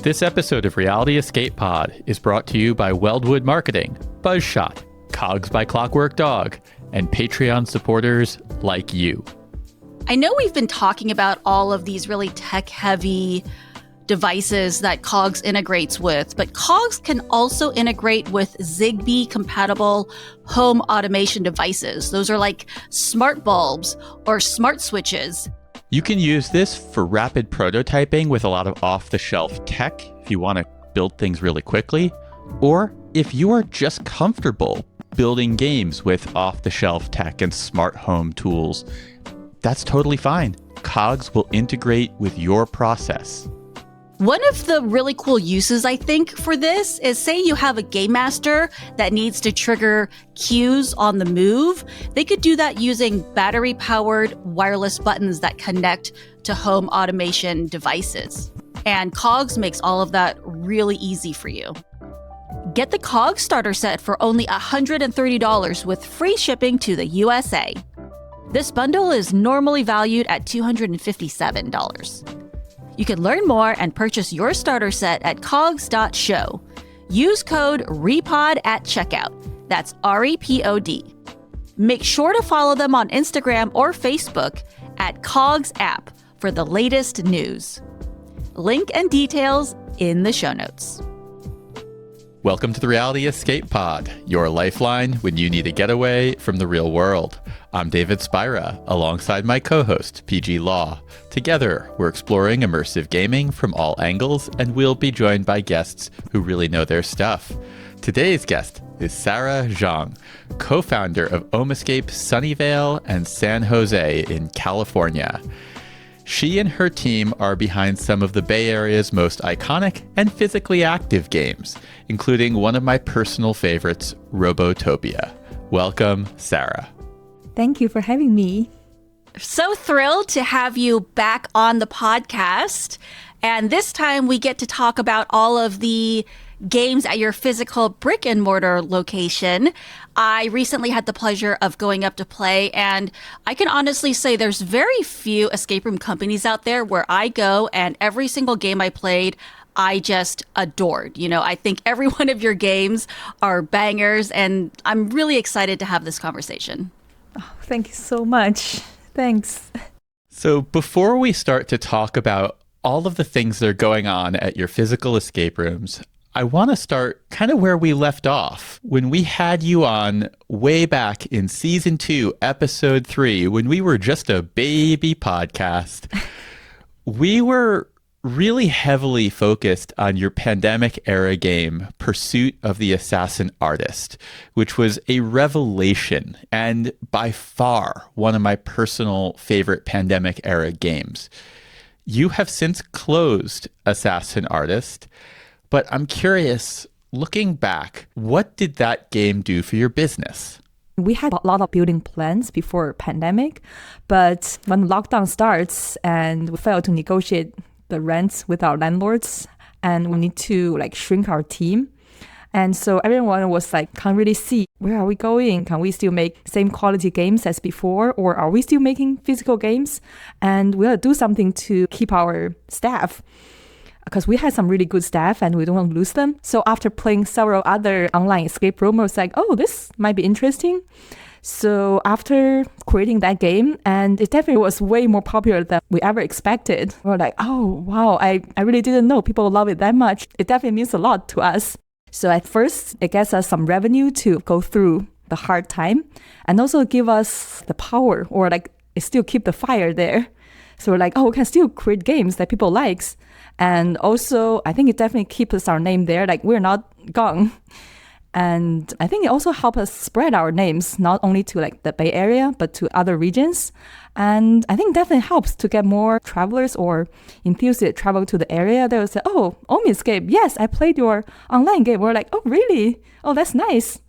This episode of Reality Escape Pod is brought to you by Weldwood Marketing, Buzzshot, Cogs by Clockwork Dog, and Patreon supporters like you. I know we've been talking about all of these really tech-heavy devices that Cogs integrates with, but Cogs can also integrate with Zigbee-compatible home automation devices. Those are like smart bulbs or smart switches. You can use this for rapid prototyping with a lot of off-the-shelf tech if you want to build things really quickly, or if you are just comfortable building games with off-the-shelf tech and smart home tools. That's totally fine. Cogs will integrate with your process. One of the really cool uses, I think, for this is say you have a game master that needs to trigger cues on the move. They could do that using battery-powered wireless buttons that connect to home automation devices. And Cogs makes all of that really easy for you. Get the Cogs starter set for only $130 with free shipping to the USA. This bundle is normally valued at $257. You can learn more and purchase your starter set at cogs.show. Use code REPOD at checkout. That's REPOD. Make sure to follow them on Instagram or Facebook at Cogs App for the latest news. Link and details in the show notes. Welcome to the Reality Escape Pod, your lifeline when you need a getaway from the real world. I'm David Spira, alongside my co-host, PG Law. Together, we're exploring immersive gaming from all angles, and we'll be joined by guests who really know their stuff. Today's guest is Sarah Zhang, co-founder of Omescape Sunnyvale and San Jose in California. She and her team are behind some of the Bay Area's most iconic and physically active games, including one of my personal favorites, Robotopia. Welcome, Sarah. Thank you for having me. So thrilled to have you back on the podcast. And this time we get to talk about all of the games at your physical brick and mortar location. I recently had the pleasure of going up to play, and I can honestly say there's very few escape room companies out there where I go and every single game I played, I just adored. You know, I think every one of your games are bangers, and I'm really excited to have this conversation. Oh, thank you so much. Thanks. So before we start to talk about all of the things that are going on at your physical escape rooms, I want to start kind of where we left off when we had you on way back in season 2, episode 3, when we were just a baby podcast. We were really heavily focused on your pandemic era game, Pursuit of the Assassin Artist, which was a revelation and by far one of my personal favorite pandemic era games. You have since closed Assassin Artist, but I'm curious, looking back, what did that game do for your business? We had a lot of building plans before pandemic, but when lockdown starts and we fail to negotiate the rents with our landlords and we need to shrink our team. And so everyone was can't really see where are we going? Can we still make same quality games as before? Or are we still making physical games? And we have to do something to keep our staff, because we had some really good staff and we don't want to lose them. So after playing several other online escape rooms, I was like, oh, this might be interesting. So after creating that game, and it definitely was way more popular than we ever expected. We're like, oh, wow, I really didn't know people love it that much. It definitely means a lot to us. So at first, it gets us some revenue to go through the hard time and also give us the power, or it still keep the fire there. So we're like, oh, we can still create games that people likes. And also, I think it definitely keeps our name there. We're not gone. And I think it also helps us spread our names, not only to the Bay Area, but to other regions. And I think definitely helps to get more travelers or enthusiasts travel to the area. They will say, oh, Omescape, yes, I played your online game. We're like, oh, really? Oh, that's nice.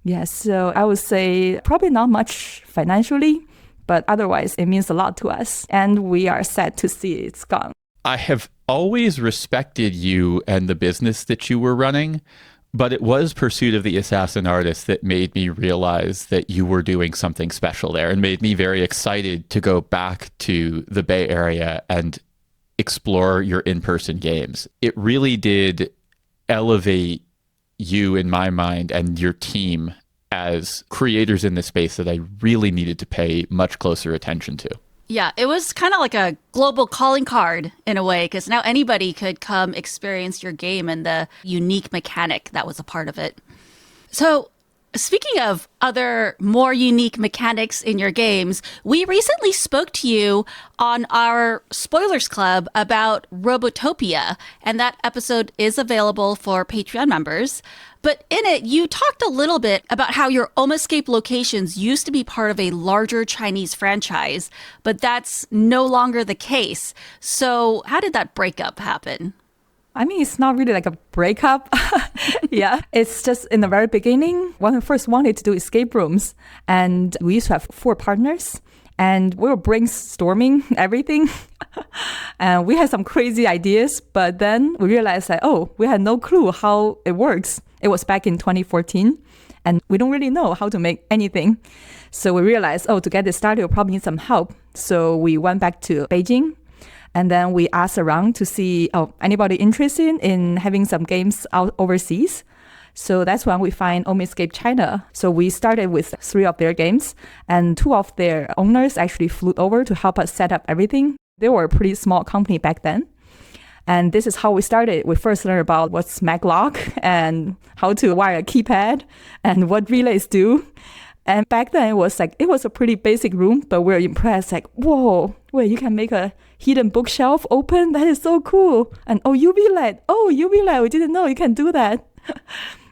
Yes, so I would say probably not much financially, but otherwise it means a lot to us. And we are sad to see it's gone. I have always respected you and the business that you were running. But it was Pursuit of the Assassin Artist that made me realize that you were doing something special there and made me very excited to go back to the Bay Area and explore your in-person games. It really did elevate you in my mind and your team as creators in this space that I really needed to pay much closer attention to. Yeah, it was kind of like a global calling card in a way, because now anybody could come experience your game and the unique mechanic that was a part of it. So, speaking of other more unique mechanics in your games, we recently spoke to you on our Spoilers Club about Robotopia, and that episode is available for Patreon members. But in it, you talked a little bit about how your Omescape locations used to be part of a larger Chinese franchise, but that's no longer the case. So how did that breakup happen? I mean, it's not really like a breakup. Yeah, it's just in the very beginning, when we first wanted to do escape rooms, and we used to have 4 partners, and we were brainstorming everything. And we had some crazy ideas, but then we realized that, we had no clue how it works. It was back in 2014, and we don't really know how to make anything. So we realized, to get this started, we'll probably need some help. So we went back to Beijing, and then we asked around to see, anybody interested in having some games out overseas? So that's when we find Omescape China. So we started with 3 of their games, and 2 of their owners actually flew over to help us set up everything. They were a pretty small company back then. And this is how we started. We first learned about what's maglock and how to wire a keypad and what relays do. And back then it was a pretty basic room, but we were impressed, whoa, wait, you can make a hidden bookshelf open? That is so cool. And UV light, we didn't know you can do that.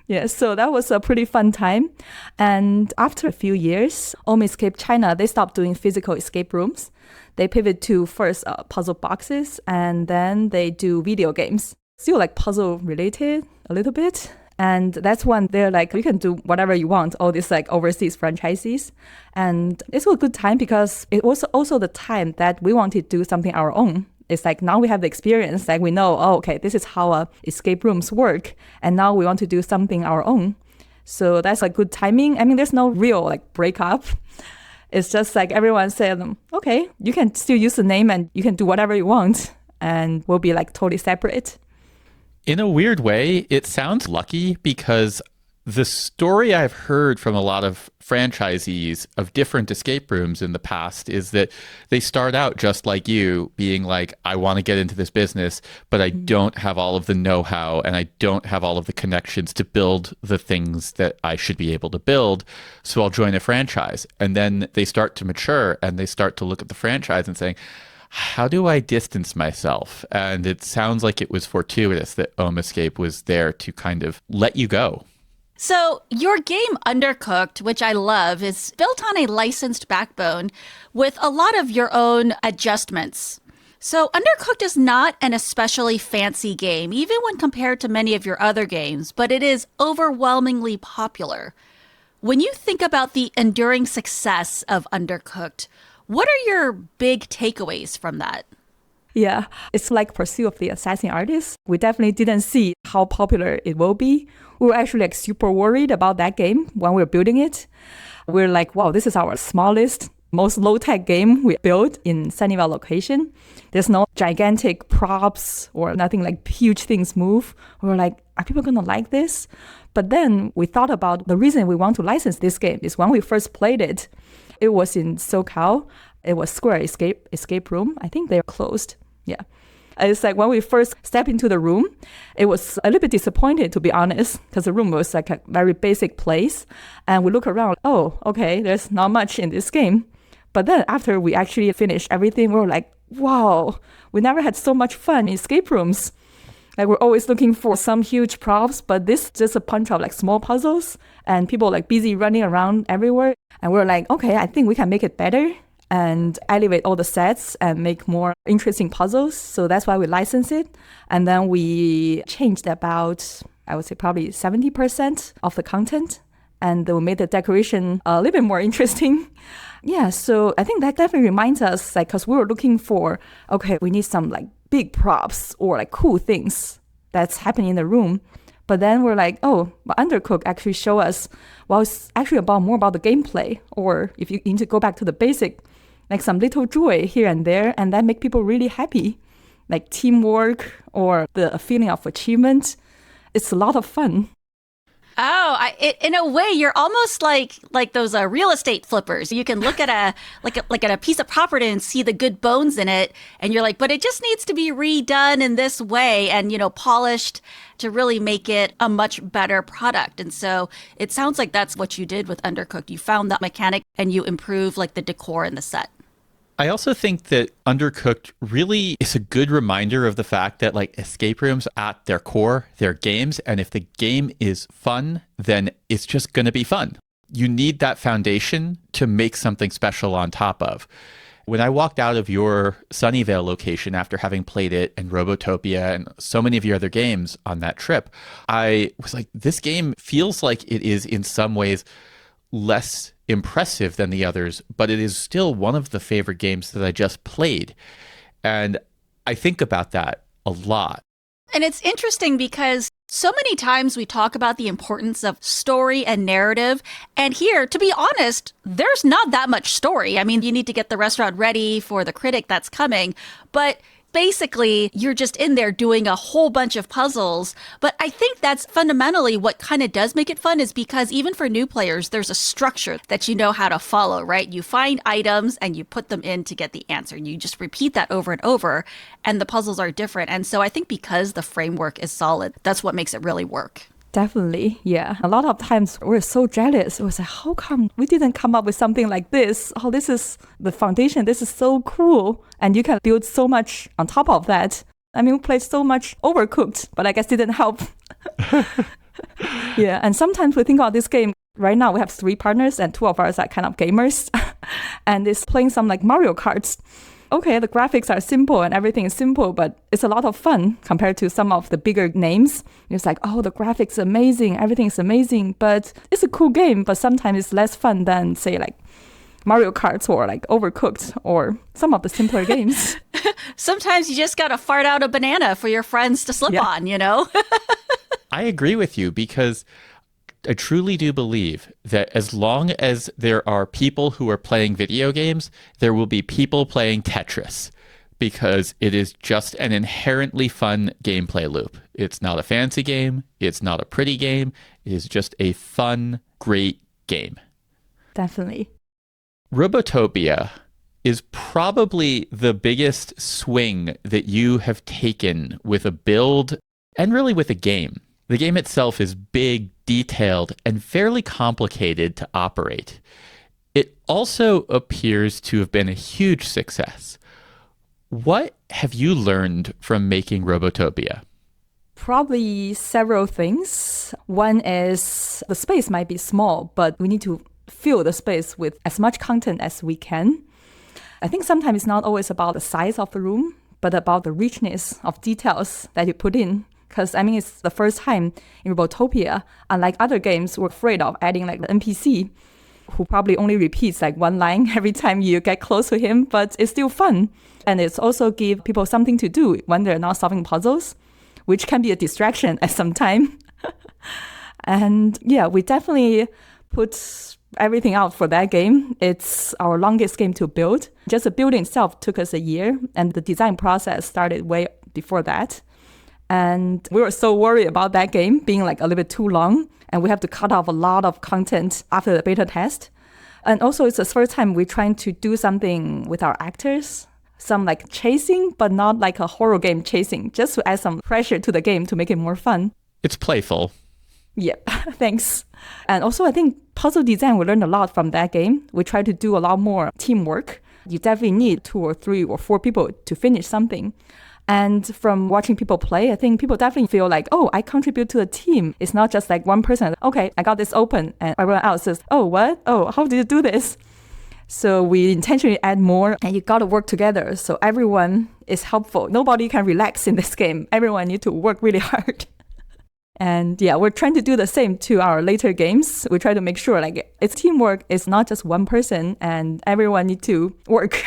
Yeah, so that was a pretty fun time. And after a few years, Omescape China, they stopped doing physical escape rooms. They pivot to first puzzle boxes, and then they do video games. Still like puzzle related a little bit. And that's when they're like, you can do whatever you want, all these like overseas franchises. And it's a good time because it was also the time that we wanted to do something our own. It's like now we have the experience, like we know, okay, this is how escape rooms work. And now we want to do something our own. So that's like good timing. I mean, there's no real like breakup. It's just like everyone said, okay, you can still use the name and you can do whatever you want. And we'll be like totally separate. In a weird way, it sounds lucky because the story I've heard from a lot of franchisees of different escape rooms in the past is that they start out just like you, being like, I want to get into this business, but I don't have all of the know-how and I don't have all of the connections to build the things that I should be able to build. So I'll join a franchise. And then they start to mature and they start to look at the franchise and saying, how do I distance myself? And it sounds like it was fortuitous that Omescape was there to kind of let you go. So your game Undercooked, which I love, is built on a licensed backbone with a lot of your own adjustments. So Undercooked is not an especially fancy game, even when compared to many of your other games, but it is overwhelmingly popular. When you think about the enduring success of Undercooked, what are your big takeaways from that? Yeah, it's like Pursuit of the Assassin Artist. We definitely didn't see how popular it will be. We were actually like super worried about that game when we were building it. We're like, wow, this is our smallest, most low-tech game we built in Sunnyvale location. There's no gigantic props or nothing like huge things move. We were like, are people going to like this? But then we thought about the reason we want to license this game is when we first played it, it was in SoCal. It was Square Escape Room. I think they're closed. Yeah. It's like when we first stepped into the room, it was a little bit disappointed, to be honest, because the room was like a very basic place. And we look around, okay, there's not much in this game. But then after we actually finished everything, we were like, wow, we never had so much fun in escape rooms. Like we're always looking for some huge props, but this is just a bunch of like small puzzles and people like busy running around everywhere. And we're like, okay, I think we can make it better and elevate all the sets and make more interesting puzzles. So that's why we licensed it. And then we changed about, I would say probably 70% of the content. And we made the decoration a little bit more interesting. Yeah, so I think that definitely reminds us, like, because we were looking for, okay, we need some like big props or like cool things that's happening in the room. But then we're like, oh, but Undercooked actually show us, well, it's actually more about the gameplay. Or if you need to go back to the basic, like some little joy here and there, and that make people really happy. Like teamwork or the feeling of achievement. It's a lot of fun. Oh, in a way, you're almost like those real estate flippers. You can look at a piece of property and see the good bones in it, and you're like, but it just needs to be redone in this way and polished to really make it a much better product. And so it sounds like that's what you did with Undercooked. You found that mechanic and you improved like the decor in the set. I also think that Undercooked really is a good reminder of the fact that like escape rooms at their core, they're games. And if the game is fun, then it's just going to be fun. You need that foundation to make something special on top of. When I walked out of your Sunnyvale location after having played it and Robotopia and so many of your other games on that trip, I was like, this game feels like it is in some ways less impressive than the others, but it is still one of the favorite games that I just played. And I think about that a lot. And it's interesting because so many times we talk about the importance of story and narrative. And here, to be honest, there's not that much story. I mean, you need to get the restaurant ready for the critic that's coming, but basically, you're just in there doing a whole bunch of puzzles. But I think that's fundamentally what kind of does make it fun, is because even for new players, there's a structure that you know how to follow, right? You find items and you put them in to get the answer. You just repeat that over and over, and the puzzles are different. And so I think because the framework is solid, that's what makes it really work. Definitely, yeah. A lot of times we're so jealous. It was like, how come we didn't come up with something like this? Oh, this is the foundation. This is so cool. And you can build so much on top of that. I mean, we played so much Overcooked, but I guess didn't help. Yeah, and sometimes we think about this game. Right now, we have 3 partners and 2 of us are kind of gamers. And it's playing some like Mario Karts. Okay, the graphics are simple and everything is simple, but it's a lot of fun compared to some of the bigger names. It's like, oh, the graphics are amazing, everything is amazing, but it's a cool game, but sometimes it's less fun than, say, like Mario Kart or like Overcooked or some of the simpler games. Sometimes you just got to fart out a banana for your friends to slip on, I agree with you because I truly do believe that as long as there are people who are playing video games, there will be people playing Tetris because it is just an inherently fun gameplay loop. It's not a fancy game. It's not a pretty game. It is just a fun, great game. Definitely. Robotopia is probably the biggest swing that you have taken with a build and really with a game. The game itself is big, detailed, and fairly complicated to operate. It also appears to have been a huge success. What have you learned from making Robotopia? Probably several things. One is the space might be small, but we need to fill the space with as much content as we can. I think sometimes it's not always about the size of the room, but about the richness of details that you put in. Because, I mean, it's the first time in Robotopia, unlike other games, we're afraid of adding like the NPC who probably only repeats like one line every time you get close to him, but it's still fun. And it's also give people something to do when they're not solving puzzles, which can be a distraction at some time. And yeah, we definitely put everything out for that game. It's our longest game to build. Just the building itself took us a year, and the design process started way before that. And we were so worried about that game being like a little bit too long, and we have to cut off a lot of content after the beta test. And also it's the first time we're trying to do something with our actors, some like chasing, but not like a horror game chasing, just to add some pressure to the game to make it more fun. It's playful. Yep, thanks. And also I think puzzle design, we learned a lot from that game. We try to do a lot more teamwork. You definitely need 2 or 3 or 4 people to finish something. And from watching people play, I think people definitely feel like, oh, I contribute to the team. It's not just like one person. Okay, I got this open. And everyone else says, oh, what? Oh, how did you do this? So we intentionally add more, and you got to work together. So everyone is helpful. Nobody can relax in this game. Everyone needs to work really hard. And yeah, we're trying to do the same to our later games. We try to make sure like it's teamwork. It's not just one person, and everyone needs to work.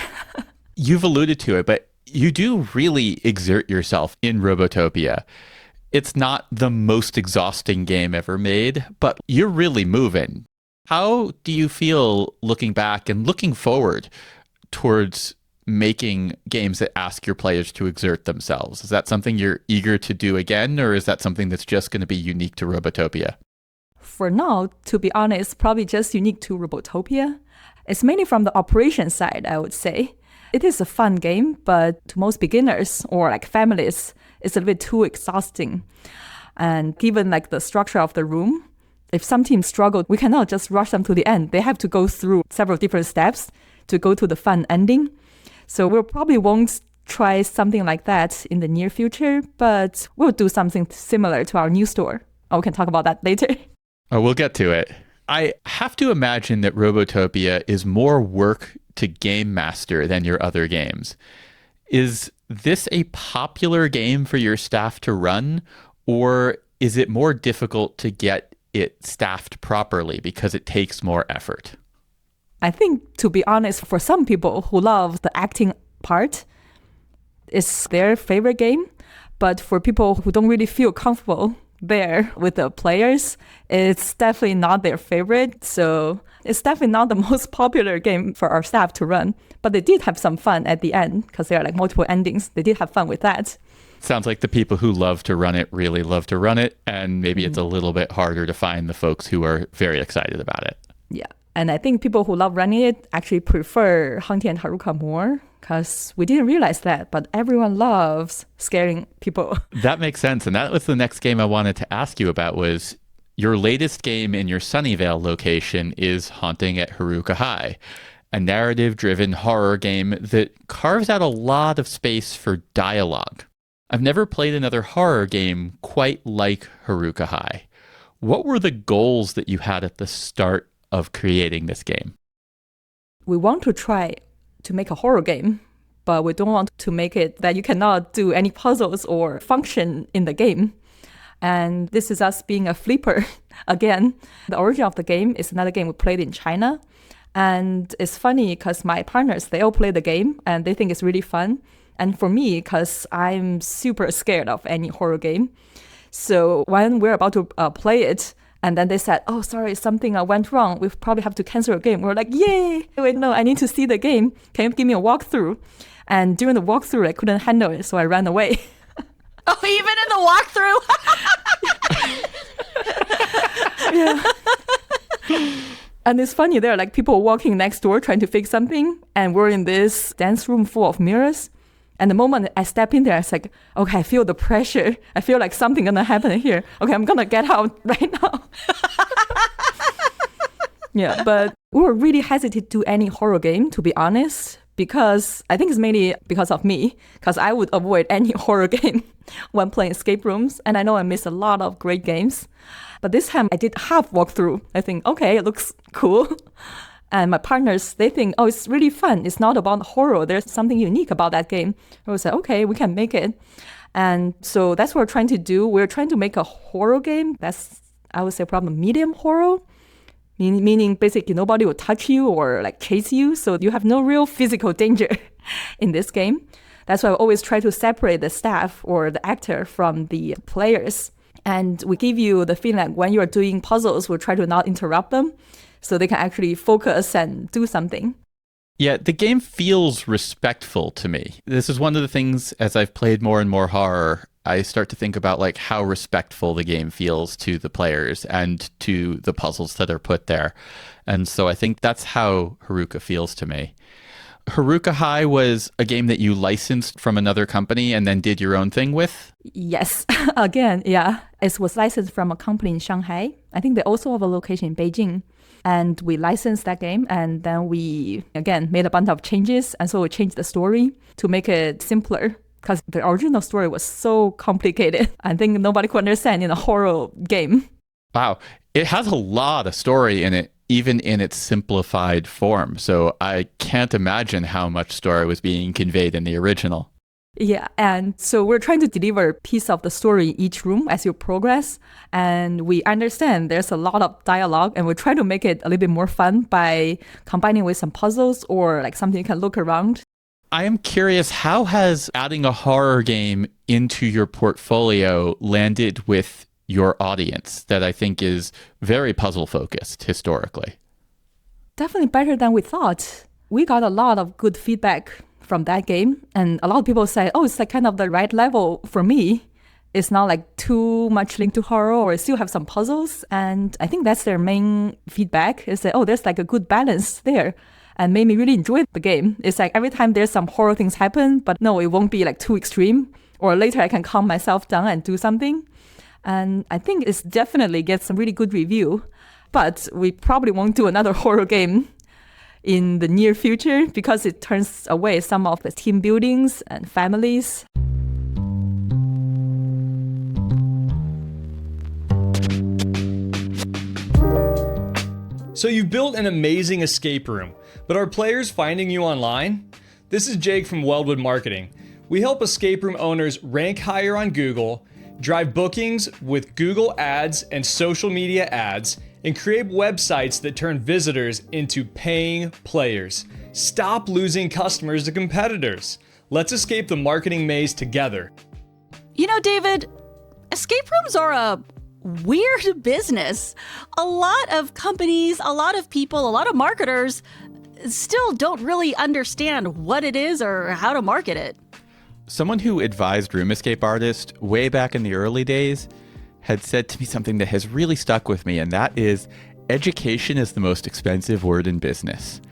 You've alluded to it, but you do really exert yourself in Robotopia. it's not the most exhausting game ever made, but you're really moving. How do you feel looking back and looking forward towards making games that ask your players to exert themselves? Is that something you're eager to do again, or is that something that's just going to be unique to Robotopia? For now, to be honest, probably just unique to Robotopia. It's mainly from the operation side, I would say. It is a fun game, but to most beginners or like families, it's a little bit too exhausting. And given like the structure of the room, if some teams struggle, we cannot just rush them to the end. They have to go through several different steps to go to the fun ending. So we probably won't try something like that in the near future, but we'll do something similar to our new store. We can talk about that later. Oh, we'll get to it. I have to imagine that Robotopia is more work to game master than your other games. Is this a popular game for your staff to run, or is it more difficult to get it staffed properly because it takes more effort? I think, to be honest, for some people who love the acting part, it's their favorite game. But for people who don't really feel comfortable there with the players, it's definitely not their favorite. So it's definitely not the most popular game for our staff to run. But they did have some fun at the end because there are like multiple endings. They did have fun with that. Sounds like the people who love to run it really love to run it. And maybe it's a little bit harder to find the folks who are very excited about it. Yeah. And I think people who love running it actually prefer Hunty and Haruka more because we didn't realize that, but everyone loves scaring people. That makes sense. And that was the next game I wanted to ask you about was your latest game in your Sunnyvale location is Haunting at Haruka High, a narrative-driven horror game that carves out a lot of space for dialogue. I've never played another horror game quite like Haruka High. What were the goals that you had at the start of creating this game? We want to try to make a horror game, but we don't want to make it that you cannot do any puzzles or function in the game. And this is us being a flipper again. The origin of the game is another game we played in China. And it's funny because my partners, they all play the game and they think it's really fun. And for me, because I'm super scared of any horror game. So when we're about to play it, and then they said, oh, sorry, something went wrong. We probably have to cancel a game. We're like, yay! Wait, no, I need to see the game. Can you give me a walkthrough? And during the walkthrough, I couldn't handle it, so I ran away. Oh, even in the walkthrough? Yeah. And it's funny, there are like people walking next door trying to fix something, and we're in this dance room full of mirrors. And the moment I step in there, it's like, okay, I feel the pressure. I feel like something gonna happen here. Okay, I'm gonna get out right now. Yeah, but we were really hesitant to do any horror game, to be honest, because I think it's mainly because of me, because I would avoid any horror game when playing escape rooms. And I know I missed a lot of great games. But this time I did half walkthrough. I think, okay, it looks cool. And my partners, they think, oh, it's really fun. It's not about horror. There's something unique about that game. I was like, okay, we can make it. And so that's what we're trying to do. We're trying to make a horror game. That's, I would say, probably medium horror. Meaning basically nobody will touch you or like chase you. So you have no real physical danger in this game. That's why I always try to separate the staff or the actor from the players. And we give you the feeling that when you're doing puzzles, we'll try to not interrupt them, so they can actually focus and do something. Yeah, the game feels respectful to me. This is one of the things, as I've played more and more horror, I start to think about like how respectful the game feels to the players and to the puzzles that are put there. And so I think that's how Haruka feels to me. Haruka High was a game that you licensed from another company and then did your own thing with? Yes. Again, yeah. It was licensed from a company in Shanghai. I think they also have a location in Beijing. And we licensed that game, and then we, again, made a bunch of changes. And so we changed the story to make it simpler, because the original story was so complicated. I think nobody could understand in a horror game. Wow. It has a lot of story in it, even in its simplified form. So I can't imagine how much story was being conveyed in the original. Yeah, and so we're trying to deliver a piece of the story in each room as you progress. And we understand there's a lot of dialogue, and we try to make it a little bit more fun by combining with some puzzles or like something you can look around. I am curious, how has adding a horror game into your portfolio landed with your audience that I think is very puzzle focused historically? Definitely better than we thought. We got a lot of good feedback from that game. And a lot of people say, oh, it's like kind of the right level for me. It's not like too much linked to horror or still have some puzzles. And I think that's their main feedback is that, oh, there's like a good balance there and made me really enjoy the game. It's like every time there's some horror things happen, but no, it won't be like too extreme. Or later I can calm myself down and do something. And I think it's definitely gets some really good review. But we probably won't do another horror game in the near future because it turns away some of the team buildings and families. So you've built an amazing escape room, but are players finding you online? This is Jake from Weldwood Marketing. We help escape room owners rank higher on Google, drive bookings with Google ads and social media ads, and create websites that turn visitors into paying players. Stop losing customers to competitors. Let's escape the marketing maze together. You know, David, escape rooms are a weird business. A lot of companies, a lot of people, a lot of marketers still don't really understand what it is or how to market it. Someone who advised room escape artists way back in the early days had said to me something that has really stuck with me, and that is education is the most expensive word in business.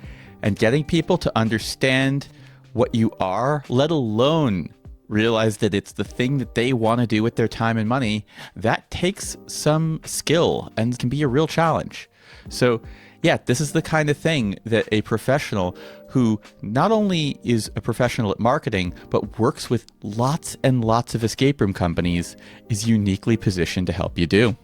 And getting people to understand what you are, let alone realize that it's the thing that they want to do with their time and money, that takes some skill and can be a real challenge. So yeah, this is the kind of thing that a professional who not only is a professional at marketing, but works with lots and lots of escape room companies is uniquely positioned to help you do.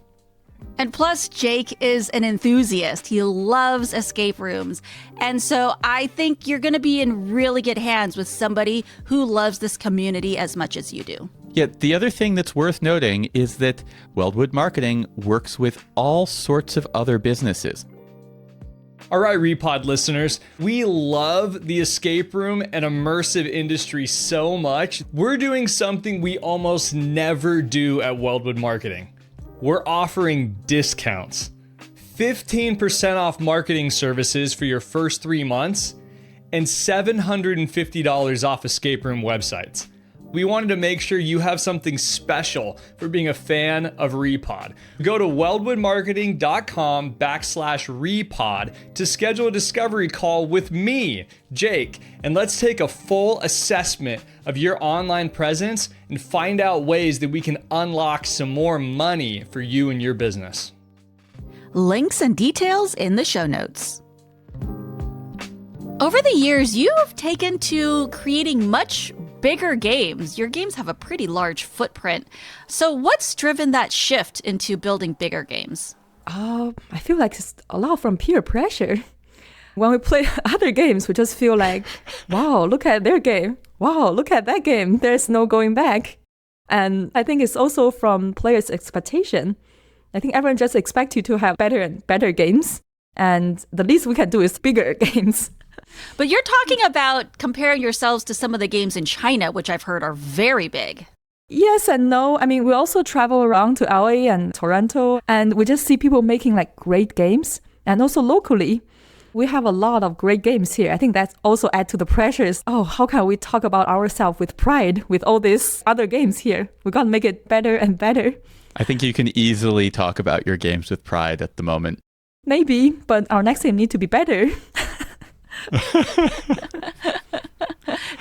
And plus, Jake is an enthusiast. He loves escape rooms. And so I think you're going to be in really good hands with somebody who loves this community as much as you do. Yet the other thing that's worth noting is that Weldwood Marketing works with all sorts of other businesses. All right, Repod listeners, we love the escape room and immersive industry so much. We're doing something we almost never do at Weldwood Marketing. We're offering discounts. 15% off marketing services for your first 3 months and $750 off escape room websites. We wanted to make sure you have something special for being a fan of Repod. Go to weldwoodmarketing.com/Repod to schedule a discovery call with me, Jake, and let's take a full assessment of your online presence and find out ways that we can unlock some more money for you and your business. Links and details in the show notes. Over the years, you have taken to creating much bigger games. Your games have a pretty large footprint. So what's driven that shift into building bigger games? I feel like it's a lot from peer pressure. When we play other games, we just feel like, wow, look at their game. Wow, look at that game. There's no going back. And I think it's also from players' expectation. I think everyone just expects you to have better and better games. And the least we can do is bigger games. But you're talking about comparing yourselves to some of the games in China, which I've heard are very big. Yes and no. I mean, we also travel around to LA and Toronto, and we just see people making like great games. And also locally, we have a lot of great games here. I think that also adds to the pressures. Oh, how can we talk about ourselves with pride with all these other games here? We got to make it better and better. I think you can easily talk about your games with pride at the moment. Maybe, but our next game need to be better.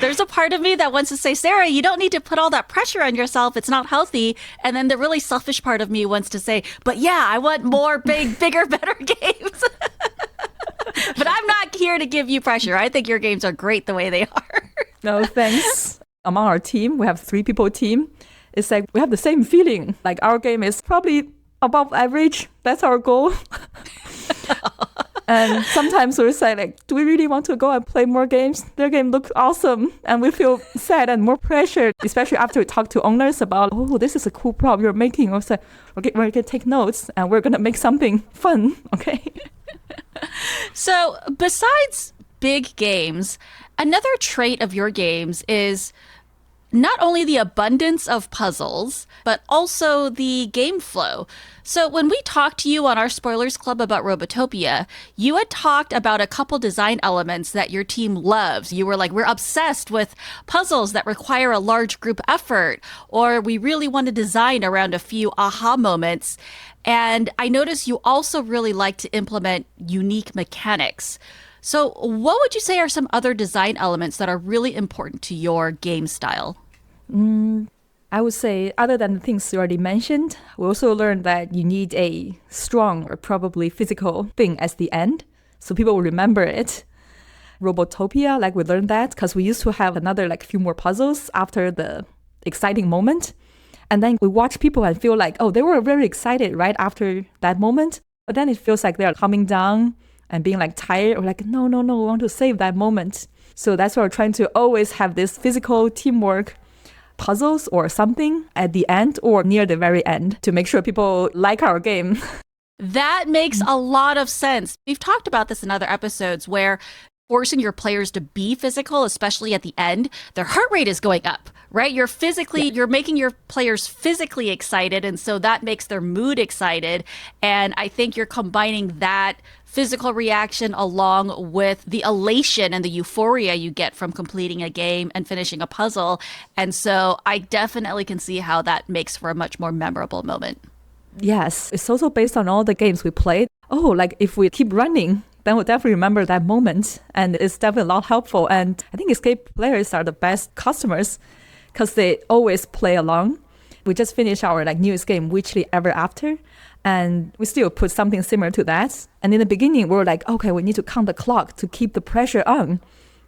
There's a part of me that wants to say, Sarah, you don't need to put all that pressure on yourself. It's not healthy. And then the really selfish part of me wants to say, but yeah, I want more bigger, better games. But I'm not here to give you pressure. I think your games are great the way they are. No, thanks. Among our team, we have 3-people team. It's like we have the same feeling. Like our game is probably above average. That's our goal. And sometimes we say, like, do we really want to go and play more games? Their game looks awesome. And we feel sad and more pressured, especially after we talk to owners about, oh, this is a cool prop you're making. Or say, okay, we're going to take notes and we're going to make something fun, okay? So besides big games, Another trait of your games is not only the abundance of puzzles, but also the game flow. So when we talked to you on our Spoilers Club about Robotopia, you had talked about a couple design elements that your team loves. You were like, we're obsessed with puzzles that require a large group effort, or we really want to design around a few aha moments. And I noticed you also really like to implement unique mechanics. So what would you say are some other design elements that are really important to your game style? I would say, other than the things you already mentioned, we also learned that you need a strong or probably physical thing as the end, so people will remember it. Robotopia, like we learned that because we used to have another like few more puzzles after the exciting moment. And then we watch people and feel like, oh, they were very excited right after that moment. But then it feels like they're calming down and being like tired or like, no, we want to save that moment. So that's why we're trying to always have this physical teamwork puzzles or something at the end or near the very end to make sure people like our game. That makes a lot of sense. We've talked about this in other episodes where forcing your players to be physical, especially at the end, their heart rate is going up, right? You're making your players physically excited, and so that makes their mood excited. And I think you're combining that physical reaction along with the elation and the euphoria you get from completing a game and finishing a puzzle. And so I definitely can see how that makes for a much more memorable moment. Yes, it's also based on all the games we played. Oh, like if we keep running, then we'll definitely remember that moment. And it's definitely a lot helpful. And I think Escape players are the best customers because they always play along. We just finished our like newest game, Witchly Ever After. And we still put something similar to that. And in the beginning, we were like, okay, we need to count the clock to keep the pressure on.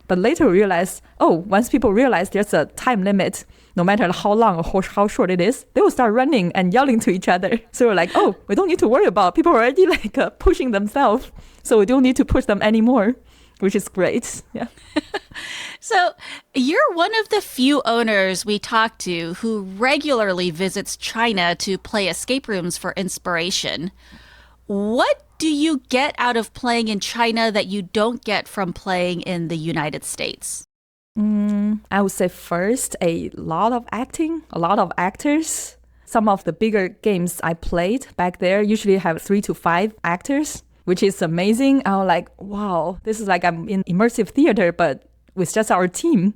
But later we realized, once people realize there's a time limit, no matter how long or how short it is, they will start running and yelling to each other. So we're like, we don't need to worry about people already like pushing themselves. So we don't need to push them anymore, which is great. Yeah. So you're one of the few owners we talk to who regularly visits China to play escape rooms for inspiration. What do you get out of playing in China that you don't get from playing in the United States? I would say first, a lot of acting, a lot of actors. Some of the bigger games I played back there usually have 3 to 5 actors, which is amazing. I was like, wow, this is like I'm in immersive theater, but with just our team.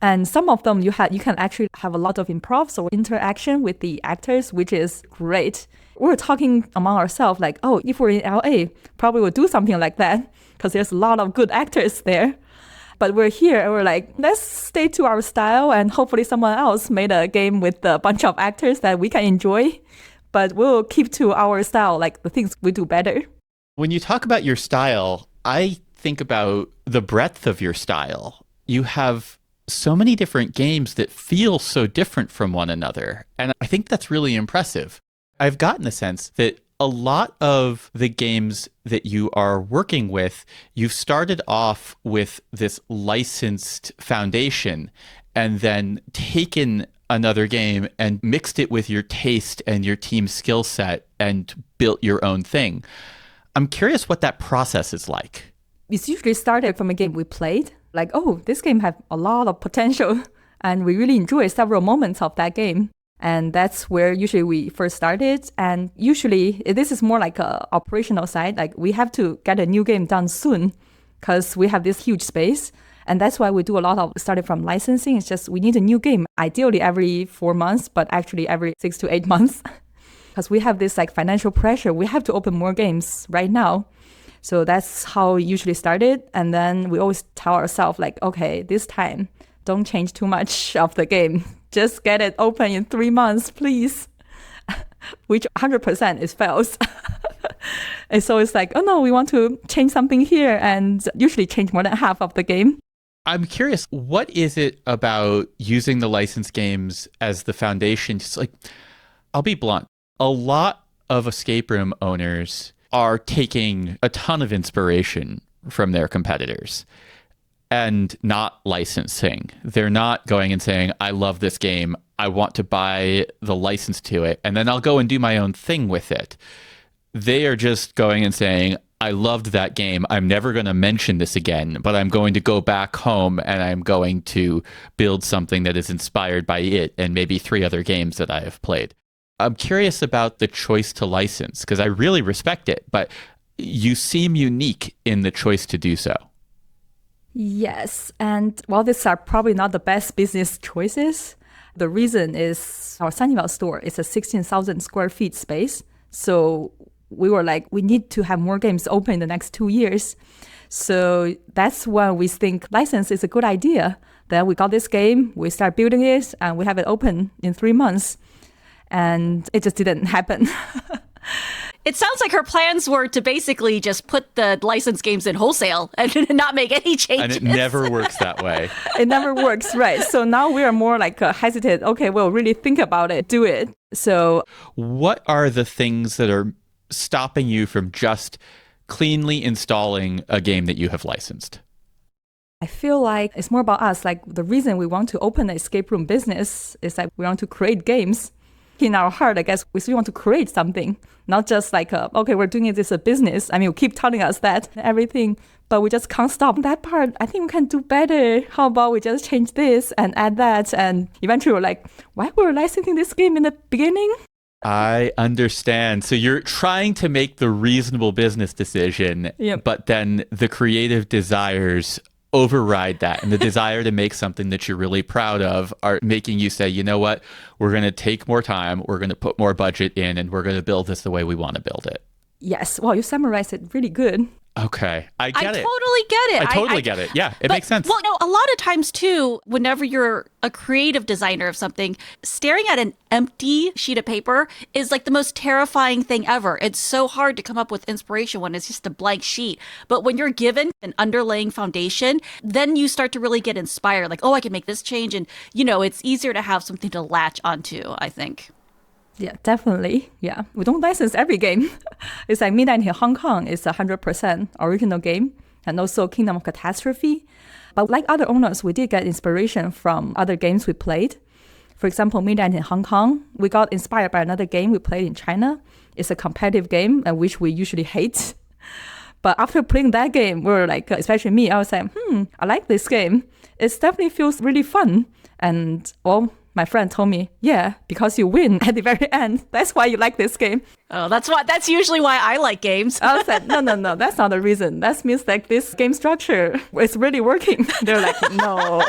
And some of them you can actually have a lot of improvs or interaction with the actors, which is great. We're talking among ourselves like, if we're in LA, probably we'll do something like that because there's a lot of good actors there. But we're here and we're like, let's stay to our style and hopefully someone else made a game with a bunch of actors that we can enjoy. But we'll keep to our style, like the things we do better. When you talk about your style, I think about the breadth of your style. You have so many different games that feel so different from one another. And I think that's really impressive. I've gotten the sense that a lot of the games that you are working with, you've started off with this licensed foundation and then taken another game and mixed it with your taste and your team's skill set and built your own thing. I'm curious what that process is like. It's usually started from a game we played. Like, this game has a lot of potential. And we really enjoy several moments of that game. And that's where usually we first started. And usually this is more like a operational side. Like we have to get a new game done soon because we have this huge space. And that's why we do a lot of starting from licensing. It's just we need a new game, ideally every 4 months, but actually every 6 to 8 months. Because we have this like financial pressure. We have to open more games right now. So that's how it usually started. And then we always tell ourselves like, okay, this time, don't change too much of the game. Just get it open in 3 months, please. Which 100% is fails. And so it's like, we want to change something here and usually change more than half of the game. I'm curious, what is it about using the licensed games as the foundation? Just like, I'll be blunt. A lot of escape room owners are taking a ton of inspiration from their competitors and not licensing. They're not going and saying, I love this game. I want to buy the license to it, and then I'll go and do my own thing with it. they are just going and saying, I loved that game. I'm never going to mention this again, but I'm going to go back home and I'm going to build something that is inspired by it and maybe 3 other games that I have played. I'm curious about the choice to license because I really respect it, but you seem unique in the choice to do so. Yes, and while these are probably not the best business choices, the reason is our Sunnyvale store is a 16,000 square feet space. So we were like, we need to have more games open in the next 2 years. So that's when we think license is a good idea. Then we got this game, we start building it, and we have it open in 3 months. And it just didn't happen. It sounds like her plans were to basically just put the licensed games in wholesale and not make any changes. And it never works that way. It never works, right? So now we are more like hesitant. Okay, we'll really think about it, do it. So what are the things that are stopping you from just cleanly installing a game that you have licensed? I feel like it's more about us. Like the reason we want to open an escape room business is like we want to create games. In our heart, I guess we still want to create something, not just like, okay, we're doing it as a business. I mean, you keep telling us that and everything, but we just can't stop that part. I think we can do better. How about we just change this and add that? And eventually we're like, why were we licensing this game in the beginning? I understand. So you're trying to make the reasonable business decision, Yep. but then the creative desires override that, and the desire to make something that you're really proud of are making you say, you know what, we're going to take more time, we're going to put more budget in, and we're going to build this the way we want to build it. Yes. Well, you summarized it really good. Okay. I get it. Totally get it. I totally get it. Yeah, it makes sense. Well, no, a lot of times too, whenever you're a creative designer of something, staring at an empty sheet of paper is like the most terrifying thing ever. It's so hard to come up with inspiration when it's just a blank sheet. But when you're given an underlaying foundation, then you start to really get inspired. Like, oh, I can make this change. And, it's easier to have something to latch onto, I think. Yeah, definitely. Yeah. We don't license every game. It's like Midnight in Hong Kong is 100% original game, and also Kingdom of Catastrophe. But like other owners, we did get inspiration from other games we played. For example, Midnight in Hong Kong, we got inspired by another game we played in China. It's a competitive game, which we usually hate. But after playing that game, we were like, especially me, I was like, I like this game. It definitely feels really fun. And, well, my friend told me, yeah, because you win at the very end. That's why you like this game. Oh, that's usually why I like games. I was like, no, that's not the reason. That means like this game structure is really working. They're like, no.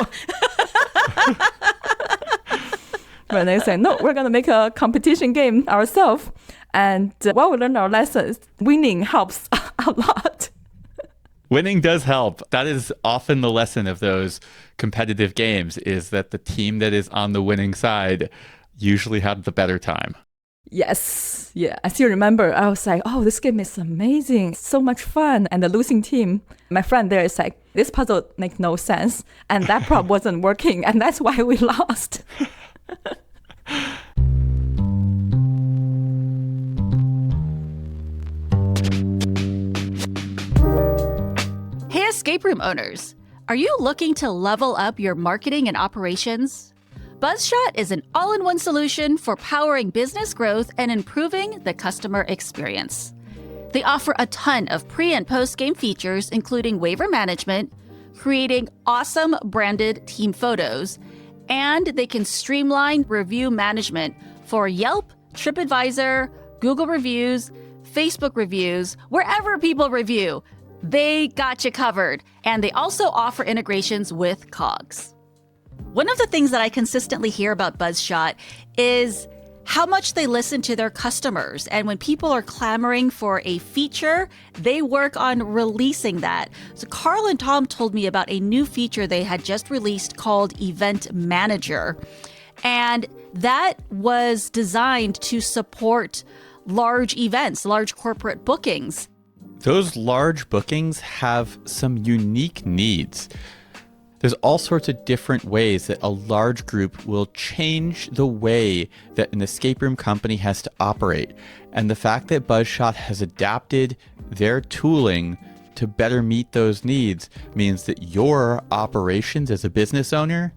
But they say, no, we're going to make a competition game ourselves. And while we learn our lessons, winning helps a lot. Winning does help. That is often the lesson of those competitive games, is that the team that is on the winning side usually had the better time. Yes. Yeah. I still remember, I was like, oh, this game is amazing. So much fun. And the losing team, my friend there is like, this puzzle makes no sense. And that prop wasn't working. And that's why we lost. Hey, escape room owners, are you looking to level up your marketing and operations? BuzzShot is an all-in-one solution for powering business growth and improving the customer experience. They offer a ton of pre- and post-game features, including waiver management, creating awesome branded team photos, and they can streamline review management for Yelp, TripAdvisor, Google reviews, Facebook reviews, wherever people review. They got you covered. And they also offer integrations with Cogs. One of the things that I consistently hear about BuzzShot is how much they listen to their customers. And when people are clamoring for a feature, they work on releasing that. So Carl and Tom told me about a new feature they had just released called Event Manager. And that was designed to support large events, large corporate bookings. Those large bookings have some unique needs. There's all sorts of different ways that a large group will change the way that an escape room company has to operate. And the fact that BuzzShot has adapted their tooling to better meet those needs means that your operations as a business owner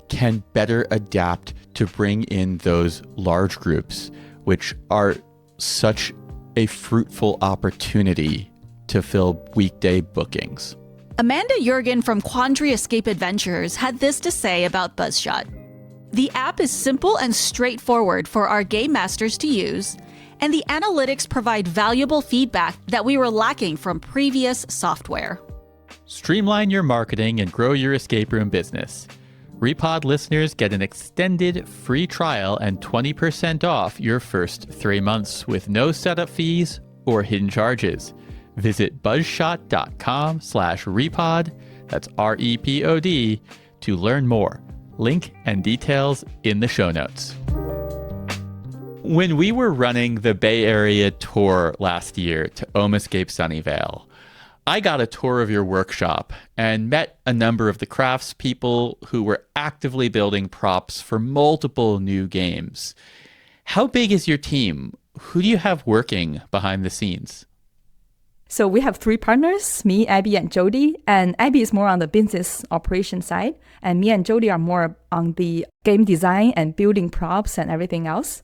can better adapt to bring in those large groups, which are such a fruitful opportunity to fill weekday bookings. Amanda Jurgen from Quandary Escape Adventures had this to say about BuzzShot. The app is simple and straightforward for our game masters to use, and the analytics provide valuable feedback that we were lacking from previous software. Streamline your marketing and grow your escape room business. Repod listeners get an extended free trial and 20% off your first 3 months with no setup fees or hidden charges. Visit buzzshot.com/repod, that's REPOD, to learn more. Link and details in the show notes. When we were running the Bay Area tour last year to Omescape Sunnyvale, I got a tour of your workshop and met a number of the craftspeople who were actively building props for multiple new games. How big is your team? Who do you have working behind the scenes? So we have 3 partners, me, Abby, and Jody. And Abby is more on the business operation side. And me and Jody are more on the game design and building props and everything else.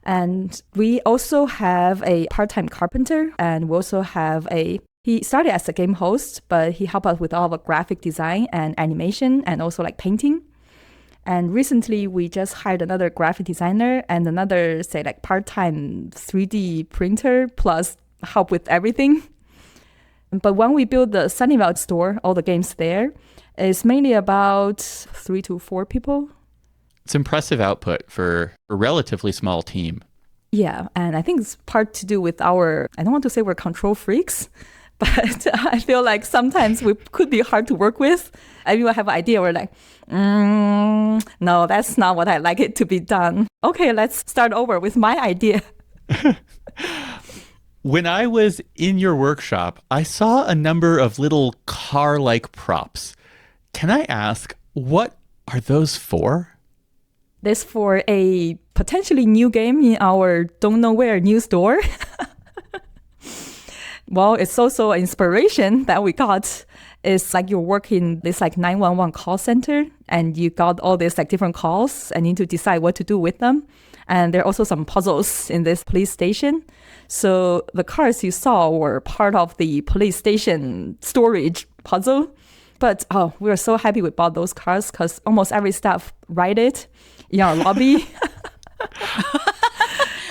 And we also have a part-time carpenter. And we also have he started as a game host, but he helped us with all the graphic design and animation and also like painting. And recently we just hired another graphic designer and another, say, like part-time 3D printer plus help with everything. But when we build the Sunnyvale store, all the games there, it's mainly about 3 to 4 people. It's impressive output for a relatively small team. Yeah, and I think it's part to do with I don't want to say we're control freaks, but I feel like sometimes we could be hard to work with. Everyone have an idea, we're like, no, that's not what I like it to be done. Okay, let's start over with my idea. When I was in your workshop, I saw a number of little car-like props. Can I ask, what are those for? This for a potentially new game in our Don't Know Where new store. Well, it's also an inspiration that we got. It's like you work in this like 911 call center and you got all these like different calls and you need to decide what to do with them. And there are also some puzzles in this police station. So the cars you saw were part of the police station storage puzzle. But we were so happy we bought those cars because almost every staff ride it in our lobby.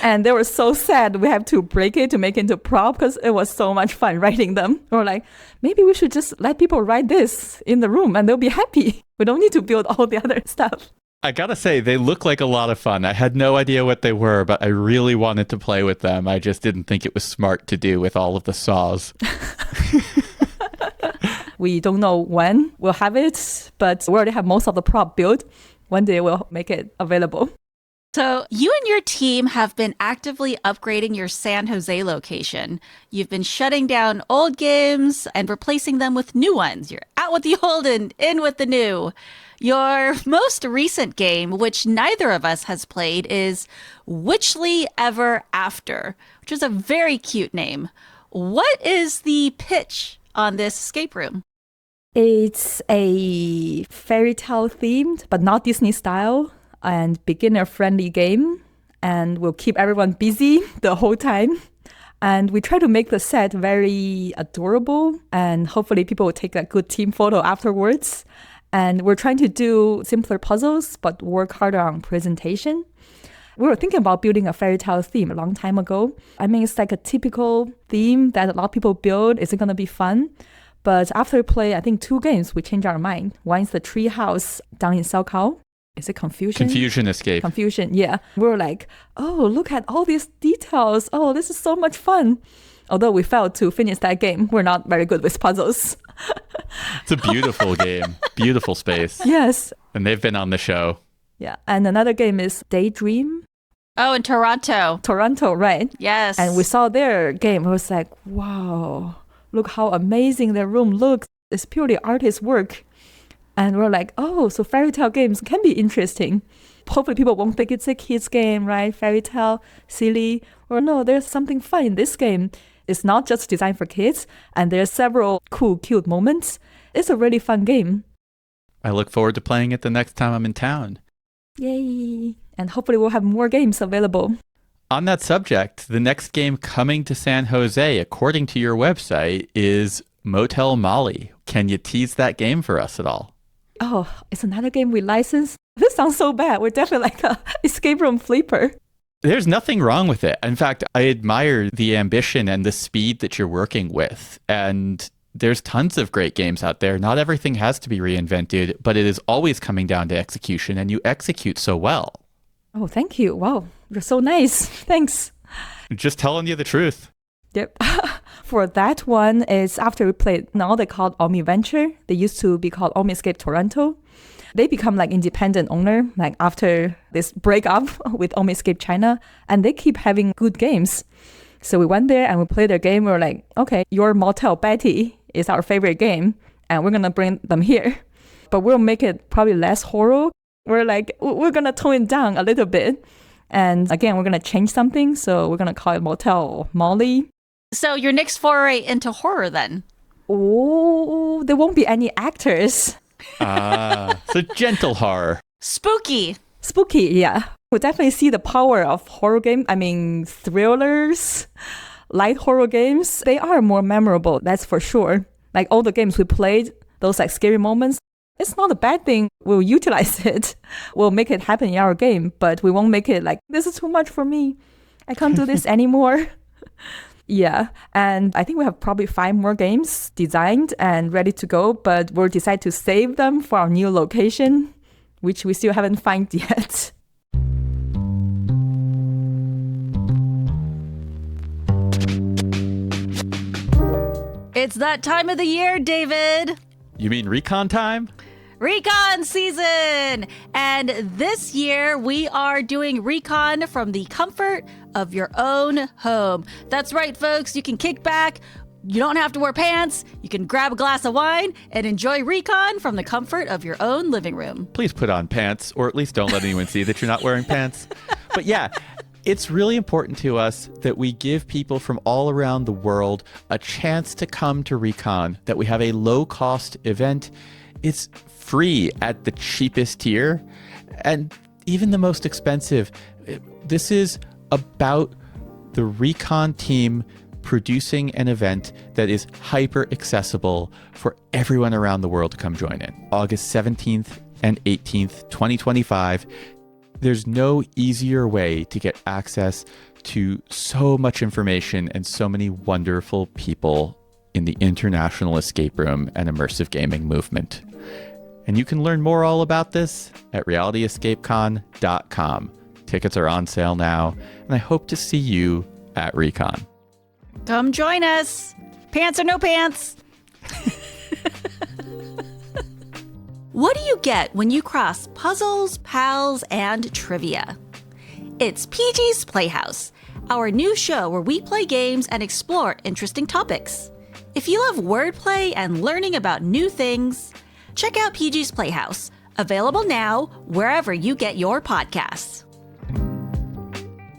And they were so sad we have to break it to make it into prop because it was so much fun riding them. We were like, maybe we should just let people ride this in the room and they'll be happy. We don't need to build all the other stuff. I gotta say, they look like a lot of fun. I had no idea what they were, but I really wanted to play with them. I just didn't think it was smart to do with all of the saws. We don't know when we'll have it, but we already have most of the prop built. One day we'll make it available. So you and your team have been actively upgrading your San Jose location. You've been shutting down old games and replacing them with new ones. You're out with the old and in with the new. Your most recent game, which neither of us has played, is Witchly Ever After, which is a very cute name. What is the pitch on this escape room? It's a fairy tale themed, but not Disney style, and beginner-friendly game, and we'll keep everyone busy the whole time. And we try to make the set very adorable, and hopefully people will take a good team photo afterwards. And we're trying to do simpler puzzles, but work harder on presentation. We were thinking about building a fairy tale theme a long time ago. I mean, it's like a typical theme that a lot of people build. Is it going to be fun? But after we play, I think 2 games, we changed our mind. One is the tree house down in Saucao. Is it Confusion? Confusion Escape. Confusion, yeah. We were like, oh, look at all these details. Oh, this is so much fun. Although we failed to finish that game. We're not very good with puzzles. It's a beautiful game. Beautiful space. Yes. And they've been on the show. Yeah. And another game is Daydream. Oh, in Toronto. Toronto, right? Yes. And we saw their game. I was like, wow, look how amazing their room looks. It's purely artist work. And we're like, oh, so fairy tale games can be interesting. Hopefully people won't think it's a kid's game, right? Fairy tale, silly. Or no, there's something fun in this game. It's not just designed for kids, and there's several cool, cute moments. It's a really fun game. I look forward to playing it the next time I'm in town. Yay. And hopefully we'll have more games available. On that subject, the next game coming to San Jose, according to your website, is Motel Molly. Can you tease that game for us at all? Oh, it's another game we licensed. This sounds so bad. We're definitely like a escape room flipper. There's nothing wrong with it. In fact, I admire the ambition and the speed that you're working with. And there's tons of great games out there. Not everything has to be reinvented, but it is always coming down to execution, and you execute so well. Oh, thank you. Wow, you're so nice. Thanks. Just telling you the truth. Yep. For that one, is after we played, now they called Omi Venture. They used to be called Omescape Toronto. They become like independent owner, like after this breakup with Omescape China, and they keep having good games. So we went there and we played their game. We were like, okay, your Motel Betty is our favorite game, and we're going to bring them here. But we'll make it probably less horror. We're like, we're going to tone it down a little bit. And again, we're going to change something. So we're going to call it Motel Molly. So your next foray into horror then? Oh, there won't be any actors. So gentle horror. Spooky. Spooky, yeah. We'll definitely see the power of horror games. I mean, thrillers, light horror games, they are more memorable, that's for sure. Like all the games we played, those like scary moments, it's not a bad thing. We'll utilize it. We'll make it happen in our game, but we won't make it like, this is too much for me. I can't do this anymore. Yeah, and I think we have probably 5 more games designed and ready to go, but we'll decide to save them for our new location, which we still haven't found yet. It's that time of the year, David. You mean recon time? Recon season! And this year we are doing recon from the comfort of your own home. That's right, folks. You can kick back. You don't have to wear pants. You can grab a glass of wine and enjoy recon from the comfort of your own living room. Please put on pants, or at least don't let anyone see that you're not wearing pants. But yeah, it's really important to us that we give people from all around the world a chance to come to recon, that we have a low-cost event. It's free at the cheapest tier, and even the most expensive. This is about the recon team producing an event that is hyper accessible for everyone around the world to come join in. August 17th and 18th, 2025. There's no easier way to get access to so much information and so many wonderful people in the international escape room and immersive gaming movement. And you can learn more all about this at realityescapecon.com. Tickets are on sale now, and I hope to see you at Recon. Come join us. Pants or no pants. What do you get when you cross puzzles, pals, and trivia? It's PG's Playhouse, our new show where we play games and explore interesting topics. If you love wordplay and learning about new things, check out PG's Playhouse, available now wherever you get your podcasts.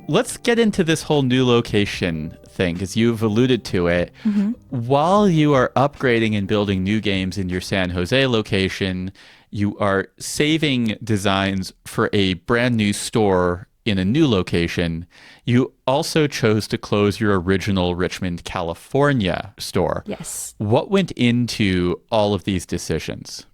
Let's get into this whole new location thing, because you've alluded to it. Mm-hmm. While you are upgrading and building new games in your San Jose location, you are saving designs for a brand new store in a new location. You also chose to close your original Richmond, California store. Yes. What went into all of these decisions?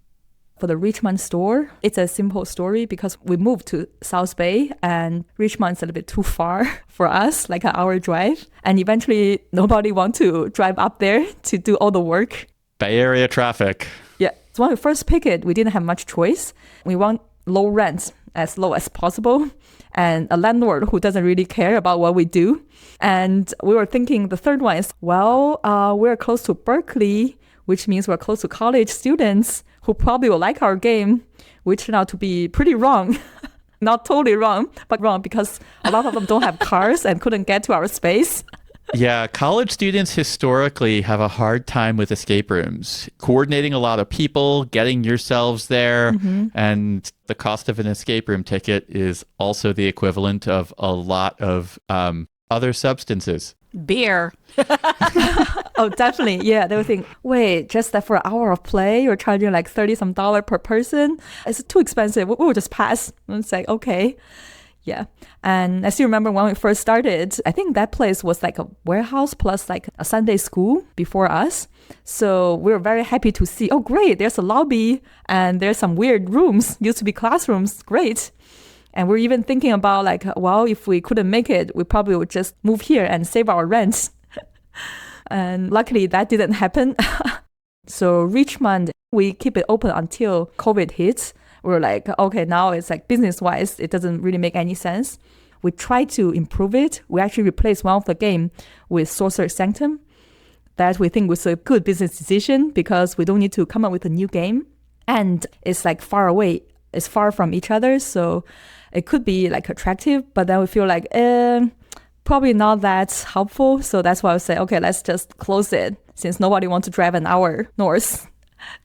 For the Richmond store, it's a simple story because we moved to South Bay and Richmond's a little bit too far for us, like an hour drive. And eventually nobody wants to drive up there to do all the work. Bay Area traffic. Yeah. So when we first picked it, we didn't have much choice. We want low rents, as low as possible, and a landlord who doesn't really care about what we do. And we were thinking the third one is, we're close to Berkeley, which means we're close to college students who probably will like our game, which turned out to be pretty wrong. Not totally wrong, but wrong because a lot of them don't have cars and couldn't get to our space. Yeah, college students historically have a hard time with escape rooms, coordinating a lot of people, getting yourselves there, and the cost of an escape room ticket is also the equivalent of a lot of other substances. Beer. Oh, definitely. Yeah, they would think, wait, just that for an hour of play, you're charging like $30 some per person? It's too expensive. We'll just pass. And it's like, okay. Yeah. And I still remember when we first started, I think that place was like a warehouse plus like a Sunday school before us. So we were very happy to see, oh, great, there's a lobby and there's some weird rooms, used to be classrooms. Great. And we're even thinking about like, well, if we couldn't make it, we probably would just move here and save our rent. And luckily that didn't happen. So Richmond, we keep it open until COVID hits. We're like, okay, now it's like business-wise, it doesn't really make any sense. We try to improve it. We actually replaced one of the game with Sorcerer's Sanctum. That we think was a good business decision because we don't need to come up with a new game. And it's like far away. It's far from each other. So it could be like attractive, but then we feel like, probably not that helpful. So that's why I say, okay, let's just close it since nobody wants to drive an hour north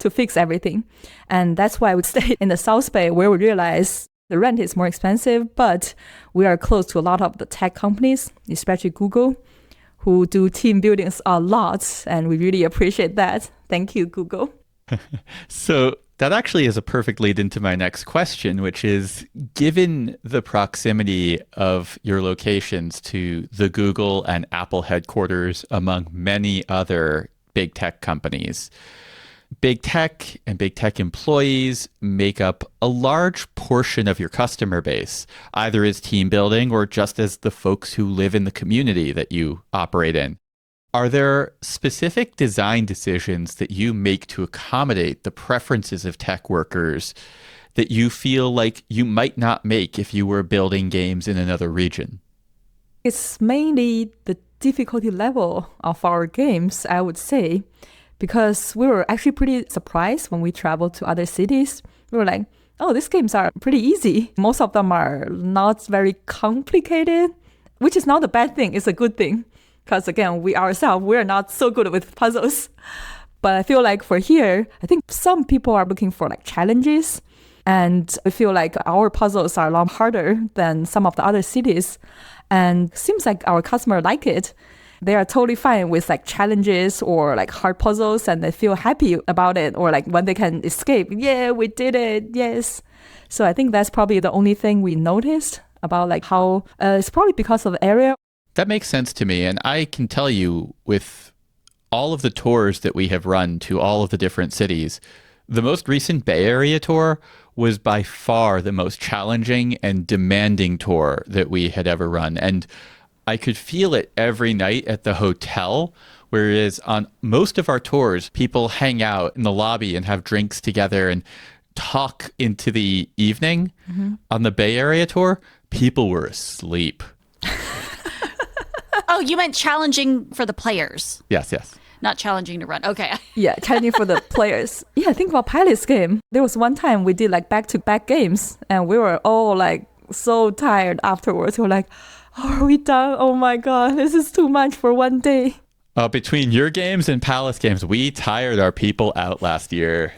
to fix everything. And that's why we stayed in the South Bay where we realized the rent is more expensive, but we are close to a lot of the tech companies, especially Google, who do team buildings a lot. And we really appreciate that. Thank you, Google. So that actually is a perfect lead into my next question, which is, given the proximity of your locations to the Google and Apple headquarters, among many other big tech companies, big tech and big tech employees make up a large portion of your customer base, either as team building or just as the folks who live in the community that you operate in. Are there specific design decisions that you make to accommodate the preferences of tech workers that you feel like you might not make if you were building games in another region? It's mainly the difficulty level of our games, I would say, because we were actually pretty surprised when we traveled to other cities. We were like, oh, these games are pretty easy. Most of them are not very complicated, which is not a bad thing. It's a good thing. Because again, we ourselves, we're not so good with puzzles. But I feel like for here, I think some people are looking for like challenges. And I feel like our puzzles are a lot harder than some of the other cities. And seems like our customer like it. They are totally fine with like challenges or like hard puzzles, and they feel happy about it. Or like when they can escape, yeah, we did it, yes. So I think that's probably the only thing we noticed about like how it's probably because of the area. That makes sense to me. And I can tell you, with all of the tours that we have run to all of the different cities, the most recent Bay Area tour was by far the most challenging and demanding tour that we had ever run. And I could feel it every night at the hotel, whereas on most of our tours, people hang out in the lobby and have drinks together and talk into the evening. Mm-hmm. On the Bay Area tour, people were asleep. Oh, you meant challenging for the players. Yes, yes. Not challenging to run. Okay. Yeah, challenging for the players. Yeah, think about Pilot's game. There was one time we did like back-to-back games, and we were all like so tired afterwards. We were like, are we done? Oh my God, this is too much for one day. Between your games and Palace games, we tired our people out last year.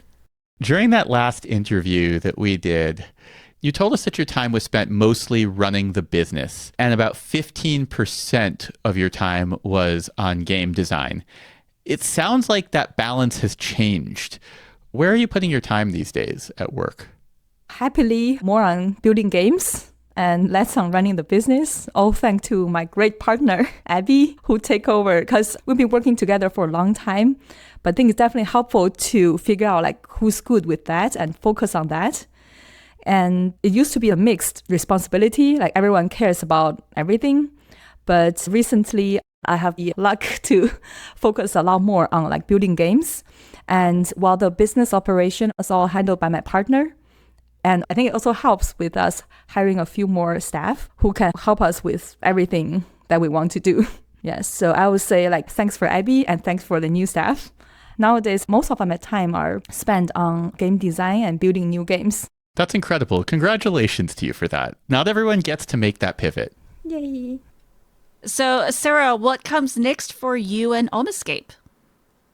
During that last interview that we did, you told us that your time was spent mostly running the business, and about 15% of your time was on game design. It sounds like that balance has changed. Where are you putting your time these days at work? Happily, more on building games and less on running the business. All thanks to my great partner, Abby, who take over, because we've been working together for a long time. But I think it's definitely helpful to figure out like who's good with that and focus on that. And it used to be a mixed responsibility, like everyone cares about everything. But recently, I have the luck to focus a lot more on like building games. And while the business operation is all handled by my partner, and I think it also helps with us hiring a few more staff who can help us with everything that we want to do. Yes, so I would say like thanks for Abby and thanks for the new staff. Nowadays, most of my time are spent on game design and building new games. That's incredible. Congratulations to you for that. Not everyone gets to make that pivot. Yay. So, Sarah, what comes next for you and Omescape?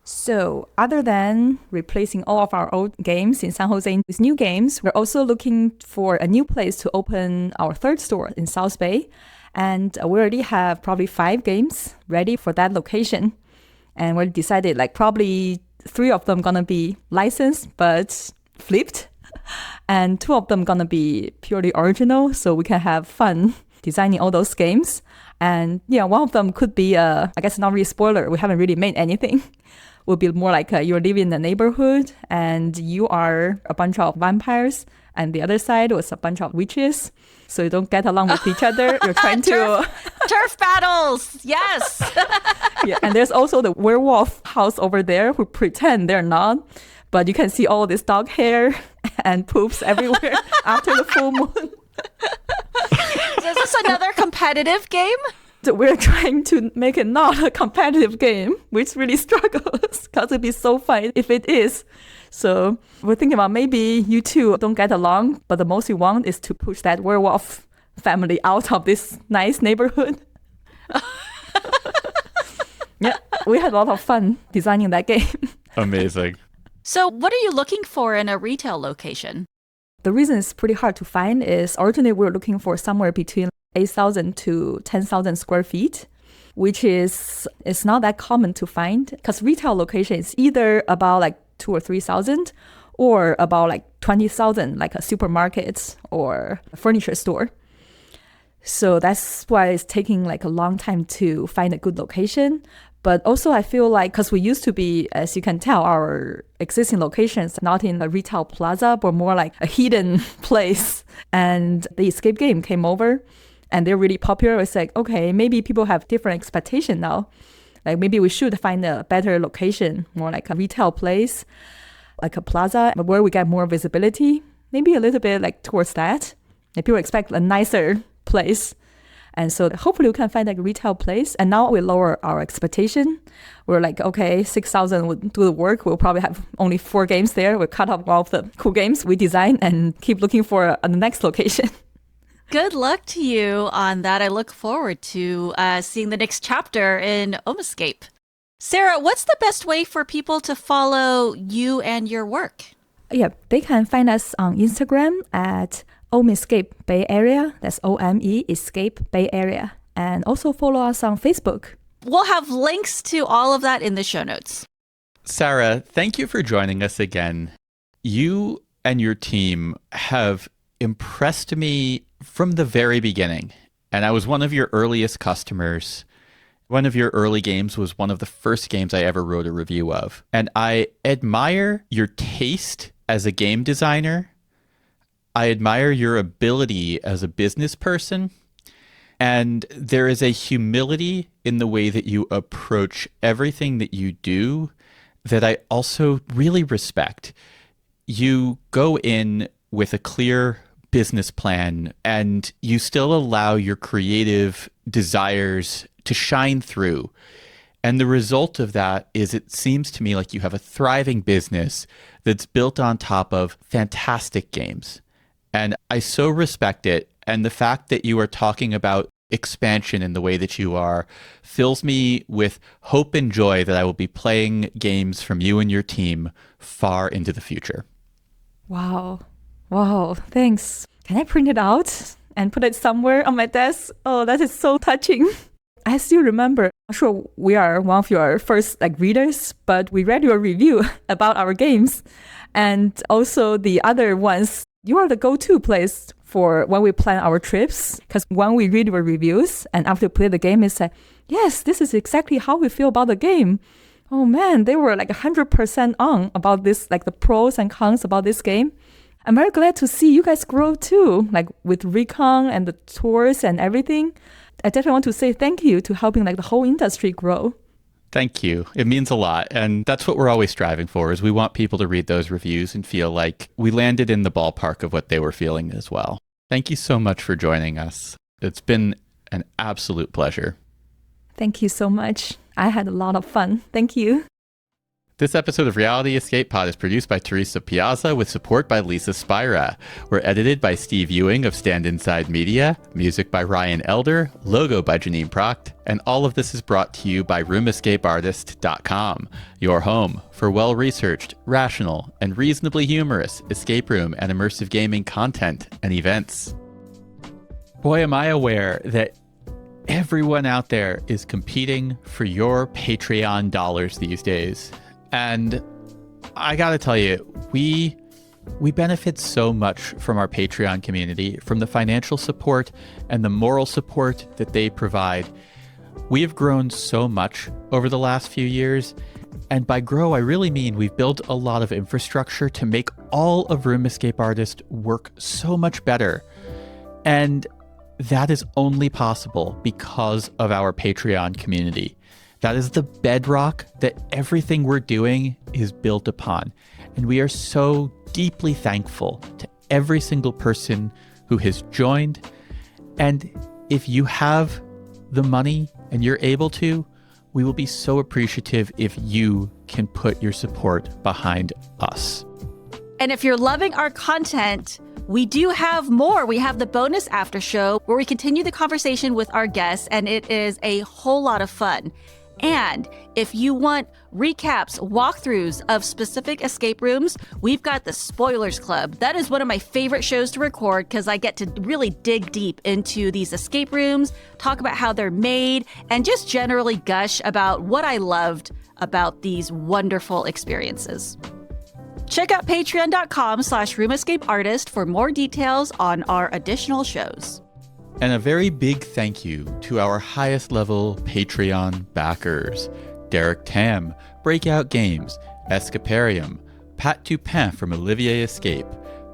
So other than replacing all of our old games in San Jose with new games, we're also looking for a new place to open our third store in South Bay. And we already have probably 5 games ready for that location. And we decided like probably 3 of them gonna be licensed but flipped. And 2 of them gonna be purely original, so we can have fun designing all those games. And yeah, one of them could be, I guess not really spoiler, we haven't really made anything. Will be more like you're living in the neighborhood and you are a bunch of vampires, and the other side was a bunch of witches. So you don't get along with each other. You're trying to... Turf battles! Yes! Yeah, and there's also the werewolf house over there who pretend they're not. But you can see all this dog hair and poops everywhere after the full moon. Is this another competitive game? So we're trying to make it not a competitive game, which really struggles because it'd be so fun if it is. So we're thinking about maybe you two don't get along, but the most you want is to push that werewolf family out of this nice neighborhood. Yeah, we had a lot of fun designing that game. Amazing. So what are you looking for in a retail location? The reason it's pretty hard to find is originally we were looking for somewhere between 8,000 to 10,000 square feet, which is it's not that common to find because retail location is either about like 2,000 or 3,000 or about like 20,000, like a supermarket or a furniture store. So that's why it's taking like a long time to find a good location. But also I feel like, because we used to be, as you can tell, our existing locations not in a retail plaza, but more like a hidden place. And the escape game came over and they're really popular. It's like, okay, maybe people have different expectation now. Like maybe we should find a better location, more like a retail place, like a plaza where we get more visibility. Maybe a little bit like towards that. And people expect a nicer place. And so hopefully we can find like a retail place. And now we lower our expectation. We're like, okay, 6,000 would do the work. We'll probably have only 4 games there. We'll cut off all of the cool games we design and keep looking for the next location. Good luck to you on that. I look forward to seeing the next chapter in Omescape. Sarah, what's the best way for people to follow you and your work? Yeah, they can find us on Instagram at Omescape Bay Area. That's OME Escape Bay Area. And also follow us on Facebook. We'll have links to all of that in the show notes. Sarah, thank you for joining us again. You and your team have impressed me from the very beginning. And I was one of your earliest customers. One of your early games was one of the first games I ever wrote a review of. And I admire your taste as a game designer. I admire your ability as a business person. And there is a humility in the way that you approach everything that you do that I also really respect. You go in with a clear business plan and you still allow your creative desires to shine through. And the result of that is it seems to me like you have a thriving business that's built on top of fantastic games. And I so respect it. And the fact that you are talking about expansion in the way that you are fills me with hope and joy that I will be playing games from you and your team far into the future. Wow. Wow. Thanks. Can I print it out and put it somewhere on my desk? Oh, that is so touching. I still remember, I'm sure we are one of your first readers, but we read your review about our games. And also the other ones, you are the go-to place for when we plan our trips. Because when we read your reviews and after we play the game, it's like, yes, this is exactly how we feel about the game. Oh man, they were 100% on about this, the pros and cons about this game. I'm very glad to see you guys grow too, with Recon and the tours and everything. I definitely want to say thank you to helping the whole industry grow. Thank you. It means a lot. And that's what we're always striving for, is we want people to read those reviews and feel like we landed in the ballpark of what they were feeling as well. Thank you so much for joining us. It's been an absolute pleasure. Thank you so much. I had a lot of fun. Thank you. This episode of Reality Escape Pod is produced by Teresa Piazza with support by Lisa Spira. We're edited by Steve Ewing of Stand Inside Media, music by Ryan Elder, logo by Janine Proct, and all of this is brought to you by RoomEscapeArtist.com, your home for well-researched, rational, and reasonably humorous escape room and immersive gaming content and events. Boy, am I aware that everyone out there is competing for your Patreon dollars these days. And I gotta tell you, we We benefit so much from our Patreon community, from the financial support and the moral support that they provide. We have grown so much over the last few years. And by grow, I really mean we've built a lot of infrastructure to make all of Room Escape Artist work so much better. And that is only possible because of our Patreon community. That is the bedrock that everything we're doing is built upon. And we are so deeply thankful to every single person who has joined. And if you have the money and you're able to, we will be so appreciative if you can put your support behind us. And if you're loving our content, we do have more. We have the bonus after show where we continue the conversation with our guests, and it is a whole lot of fun. And if you want recaps, walkthroughs of specific escape rooms, we've got the Spoilers Club. That is one of my favorite shows to record because I get to really dig deep into these escape rooms, talk about how they're made, and just generally gush about what I loved about these wonderful experiences. Check out patreon.com/roomescapeartist for more details on our additional shows. And a very big thank you to our highest level Patreon backers: Derek Tam, Breakout Games, Escaparium, Pat Dupin from Olivier Escape,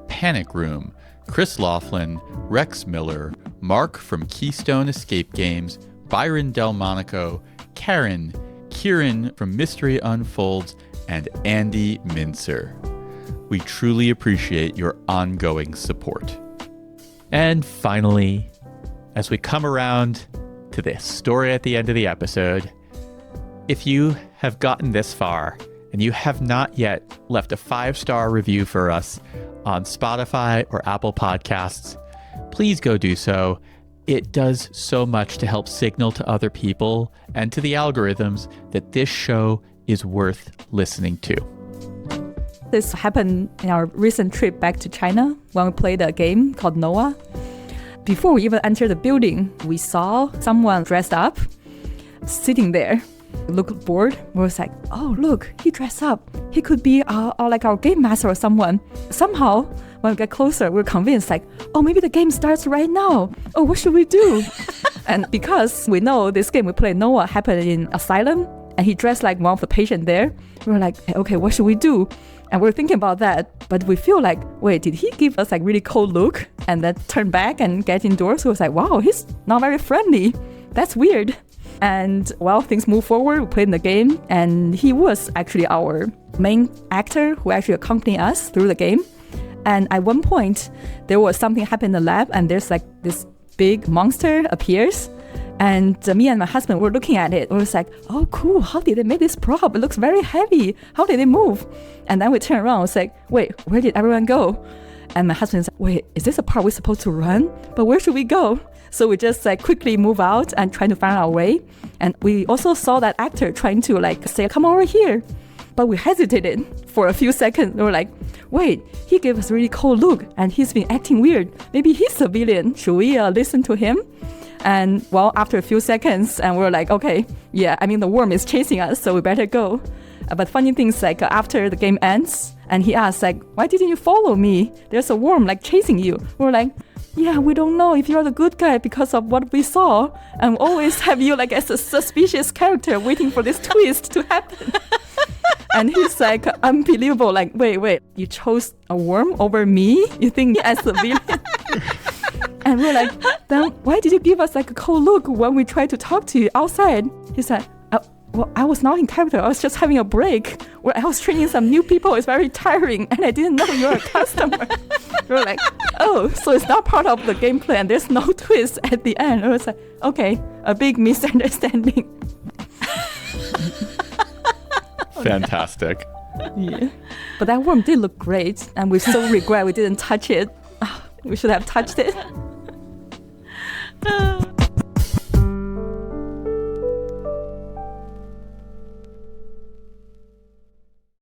Panic Room, Chris Laughlin, Rex Miller, Mark from Keystone Escape Games, Byron Delmonico, Karen, Kieran from Mystery Unfolds, and Andy Mincer. We truly appreciate your ongoing support. And finally, as we come around to this story at the end of the episode, if you have gotten this far and you have not yet left a 5-star review for us on Spotify or Apple Podcasts, please go do so. It does so much to help signal to other people and to the algorithms that this show is worth listening to. This happened in our recent trip back to China when we played a game called Noah. Before we even entered the building, we saw someone dressed up, sitting there. We looked bored. We was like, oh, look, he dressed up. He could be like our game master or someone. Somehow, when we get closer, we're convinced like, oh, maybe the game starts right now. Oh, what should we do? And because we know this game we played, Noah, happened in asylum, and he dressed like one of the patients there, we were like, okay, what should we do? And we're thinking about that, but we feel like, wait, did he give us like really cold look and then turn back and get indoors? We was like, wow, he's not very friendly. That's weird. And well, things move forward. We played in the game, and he was actually our main actor who actually accompanied us through the game. And at one point, there was something happen in the lab, and there's like this big monster appears. And me and my husband were looking at it. We was like, oh, cool. How did they make this prop? It looks very heavy. How did they move? And then we turned around. I was like, wait, where did everyone go? And my husband said, wait, is this a part we're supposed to run? But where should we go? So we just like quickly move out and trying to find our way. And we also saw that actor trying to like say, come over here. But we hesitated for a few seconds. We were like, wait, he gave us a really cold look and he's been acting weird. Maybe he's a villain. Should we listen to him? And well, after a few seconds, and we're like, okay, yeah, I mean, the worm is chasing us, so we better go. But funny things like after the game ends, and he asks like, why didn't you follow me? There's a worm like chasing you. We're like, yeah, we don't know if you're the good guy because of what we saw. And we always have you like as a suspicious character waiting for this twist to happen. And he's like, unbelievable, like, wait, you chose a worm over me? You think as the villain? And we're like, then why did you give us like a cold look when we tried to talk to you outside? He said, well, I was not in character. I was just having a break where I was training some new people. It's very tiring and I didn't know you're a customer. We're like, oh, so it's not part of the gameplay and there's no twist at the end. I was like, okay, a big misunderstanding. Fantastic. Yeah. But that worm did look great and we so regret we didn't touch it. We should have touched it.